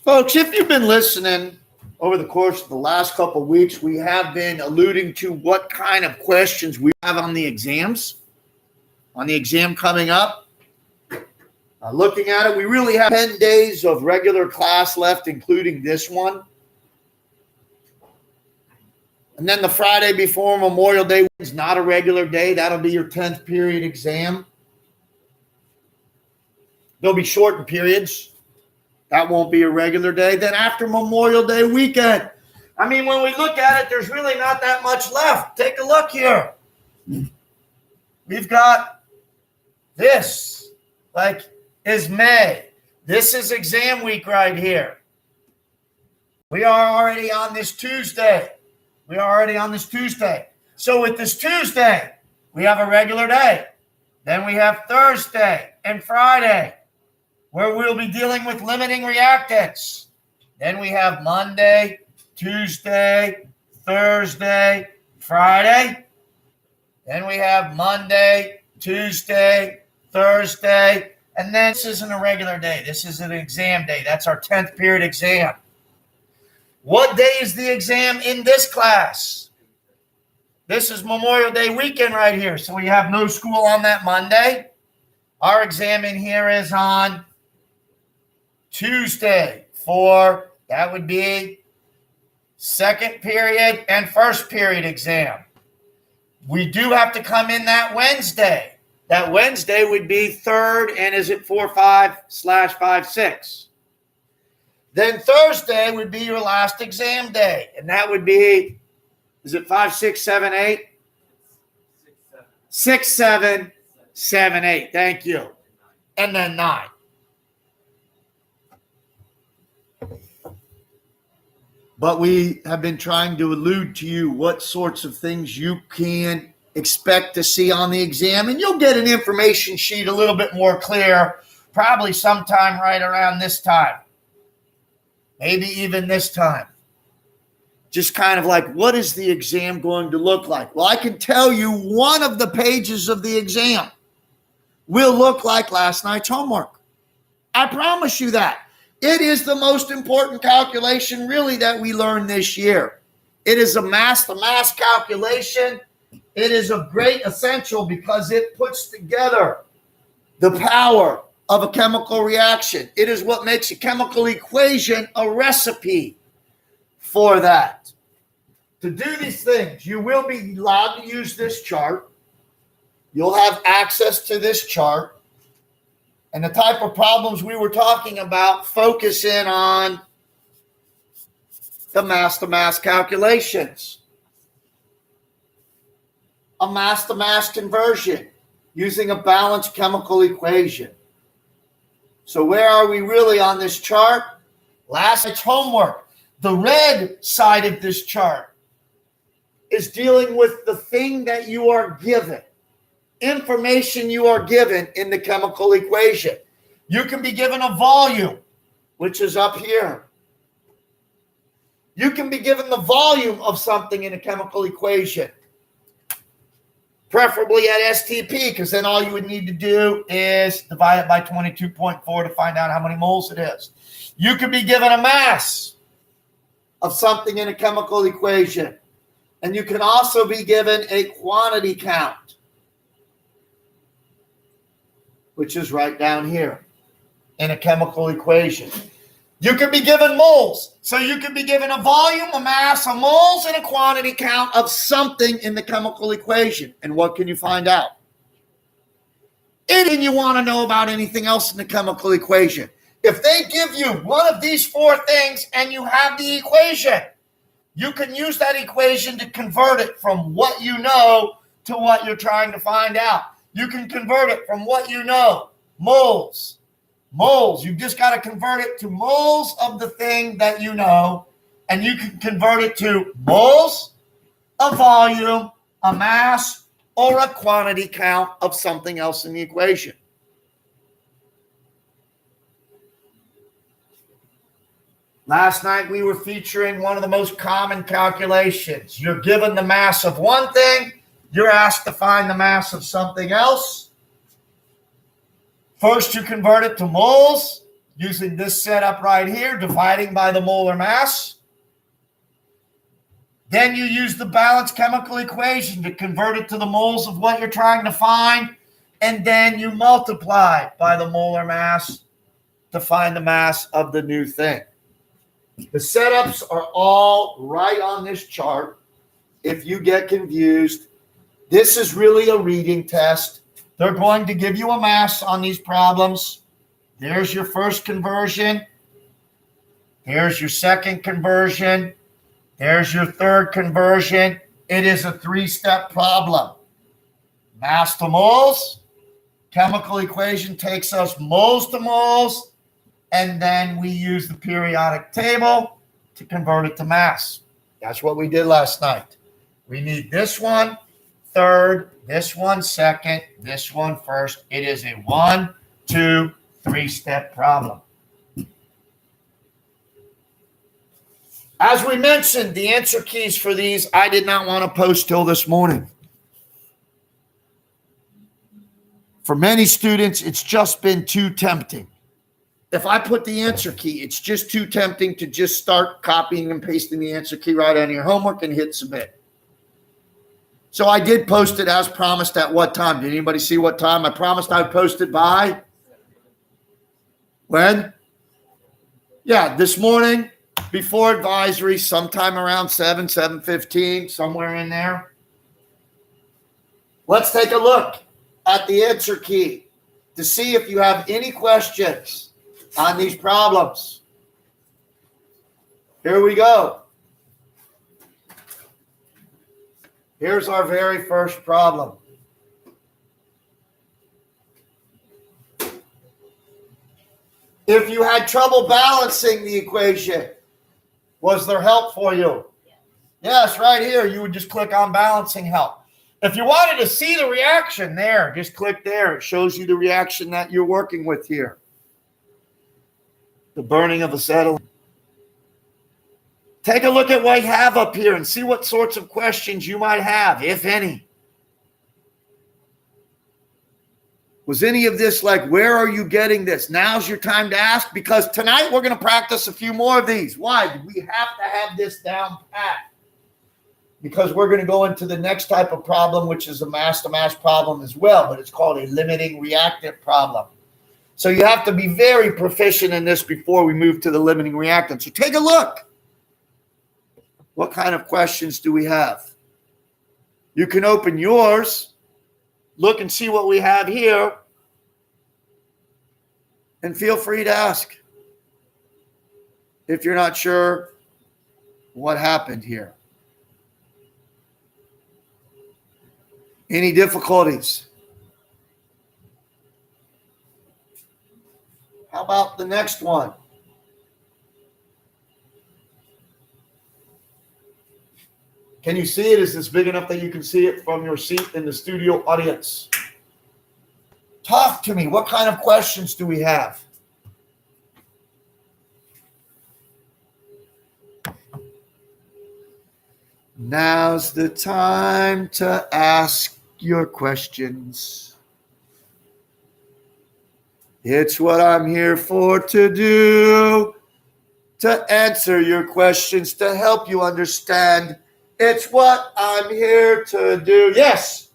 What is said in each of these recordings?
Folks, if you've been listening over the course of the last couple of weeks, we have been alluding to what kind of questions we have on the exams, on the exam coming up. Looking at it, we really have 10 days of regular class left, including this one. And then the Friday before Memorial Day is not a regular day. That'll be your 10th period exam. There'll be shortened periods. That won't be a regular day. Then after Memorial Day weekend, I mean, when we look at it, there's really not that much left. Take a look here. We've got this, is May. This is exam week right here. We are already on this Tuesday. So with this Tuesday, we have a regular day. Then we have Thursday and Friday, where we'll be dealing with limiting reactants. Then we have Monday, Tuesday, Thursday, Friday. Then we have Monday, Tuesday, Thursday. And then this isn't a regular day. This is an exam day. That's our 10th period exam. What day is the exam in this class? This is Memorial Day weekend right here. So we have no school on that Monday. Our exam in here is on Tuesday that would be second period and first period exam. We do have to come in that Wednesday. That Wednesday would be third and is it 4-5/5-6. Then Thursday would be your last exam day. And that would be, is it 5, 6, 7, 8? 6, 7, 7, 8. Thank you. And then 9. But we have been trying to allude to you what sorts of things you can expect to see on the exam. And you'll get an information sheet a little bit more clear, probably sometime right around this time. Maybe even this time. Just kind of like, what is the exam going to look like? Well, I can tell you one of the pages of the exam will look like last night's homework. I promise you that. It is the most important calculation really that we learned this year. It is the mass calculation. It is a great essential because it puts together the power of a chemical reaction. It is what makes a chemical equation a recipe for that. To do these things, you will be allowed to use this chart. You'll have access to this chart. And the type of problems we were talking about focus in on the mass-to-mass calculations. A mass-to-mass conversion using a balanced chemical equation. So where are we really on this chart? Last night's homework. The red side of this chart is dealing with the thing that you are given, information you are given in the chemical equation. You can be given a volume, which is up here. You can be given the volume of something in a chemical equation, preferably at STP, because then all you would need to do is divide it by 22.4 to find out how many moles it is. You could be given a mass of something in a chemical equation. And you can also be given a quantity count, which is right down here in a chemical equation. You can be given moles. So you can be given a volume, a mass, a moles, and a quantity count of something in the chemical equation. And what can you find out? Anything you want to know about anything else in the chemical equation. If they give you one of these 4 things and you have the equation, you can use that equation to convert it from what you know to what you're trying to find out. You can convert it from what you know, moles. Moles, you've just got to convert it to moles of the thing that you know, and you can convert it to moles, a volume, a mass, or a quantity count of something else in the equation. Last night we were featuring one of the most common calculations. You're given the mass of one thing, you're asked to find the mass of something else. First, you convert it to moles. using this setup right here, dividing by the molar mass. Then you use the balanced chemical equation to convert it to the moles of what you're trying to find. And then you multiply by the molar mass to find the mass of the new thing. The setups are all right on this chart. If you get confused, this is really a reading test. They're going to give you a mass on these problems. There's your first conversion. Here's your second conversion. There's your third conversion. It is a three-step problem. Mass to moles. Chemical equation takes us moles to moles. And then we use the periodic table to convert it to mass. That's what we did last night. We need this one third, this one second, this one first. It is a 1, 2, 3-step problem. As we mentioned, the answer keys for these I did not want to post till this morning. For many students, it's just been too tempting. If I put the answer key, it's just too tempting to just start copying and pasting the answer key right on your homework and hit submit. So I did post it as promised at what time? Did anybody see what time? I promised I'd post it by when? Yeah, this morning before advisory, sometime around 7:15, somewhere in there. Let's take a look at the answer key to see if you have any questions on these problems. Here we go. Here's our very first problem. If you had trouble balancing the equation, was there help for you? Yes, right here. You would just click on balancing help. If you wanted to see the reaction there, just click there. It shows you the reaction that you're working with here. The burning of acetylene. Take a look at what you have up here and see what sorts of questions you might have, if any. Was any of this like, where are you getting this? Now's your time to ask, because tonight we're going to practice a few more of these. Why? We have to have this down pat, because we're going to go into the next type of problem, which is a mass-to-mass problem as well, but it's called a limiting reactant problem. So you have to be very proficient in this before we move to the limiting reactant. So take a look. What kind of questions do we have? You can open yours, look and see what we have here, and feel free to ask if you're not sure what happened here. Any difficulties? How about the next one? Can you see it? Is this big enough that you can see it from your seat in the studio audience? Talk to me. What kind of questions do we have? Now's the time to ask your questions. It's what I'm here for to do, to answer your questions, to help you understand. It's what I'm here to do. Yes.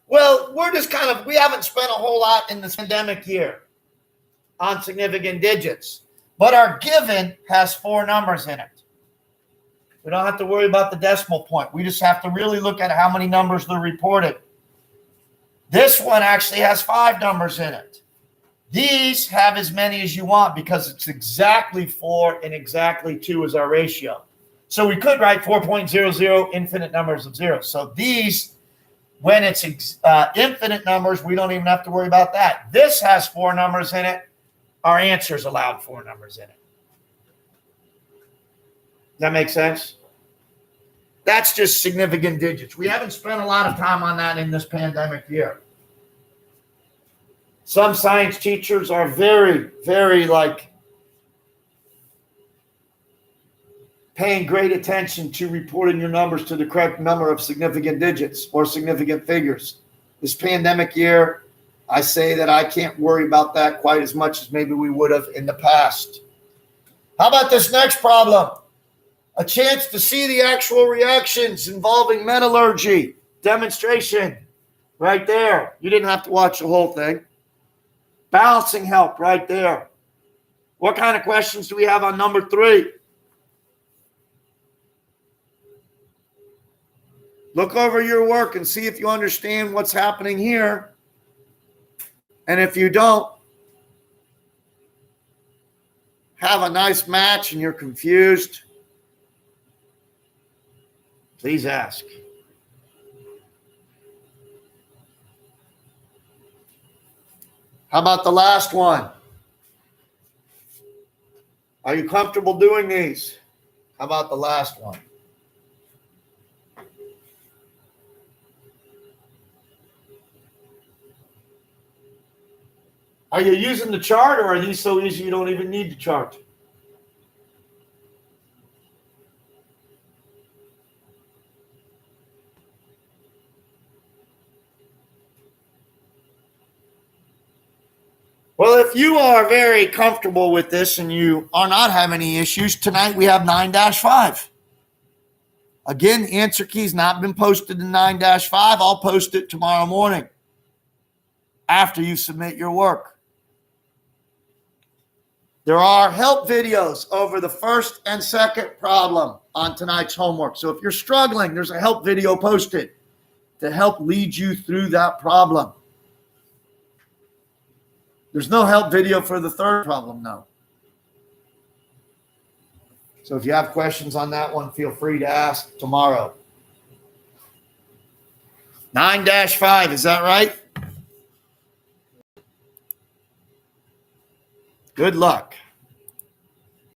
Well, we haven't spent a whole lot in this pandemic year on significant digits, but our given has 4 numbers in it. We don't have to worry about the decimal point. We just have to really look at how many numbers they're reported. This one actually has 5 numbers in it. These have as many as you want because it's exactly 4 and exactly 2 is our ratio. So we could write 4.00 infinite numbers of zeros. So these, when it's infinite numbers, we don't even have to worry about that. This has 4 numbers in it. Our answer's allowed 4 numbers in it. Does that make sense? That's just significant digits. We haven't spent a lot of time on that in this pandemic year. Some science teachers are very, very paying great attention to reporting your numbers to the correct number of significant digits or significant figures. This pandemic year, I say that I can't worry about that quite as much as maybe we would have in the past. How about this next problem? A chance to see the actual reactions involving metallurgy. Demonstration right there. You didn't have to watch the whole thing. Balancing help right there. What kind of questions do we have on number 3? Look over your work and see if you understand what's happening here. And if you don't, have a nice match and you're confused, please ask. How about the last one? Are you comfortable doing these? How about the last one? Are you using the chart, or are these so easy you don't even need the chart? Well, if you are very comfortable with this and you are not having any issues, tonight we have 9-5. Again, the answer key's not been posted in 9-5. I'll post it tomorrow morning after you submit your work. There are help videos over the first and second problem on tonight's homework. So if you're struggling, there's a help video posted to help lead you through that problem. There's no help video for the third problem, no. So if you have questions on that one, feel free to ask tomorrow. 9-5, is that right? Good luck.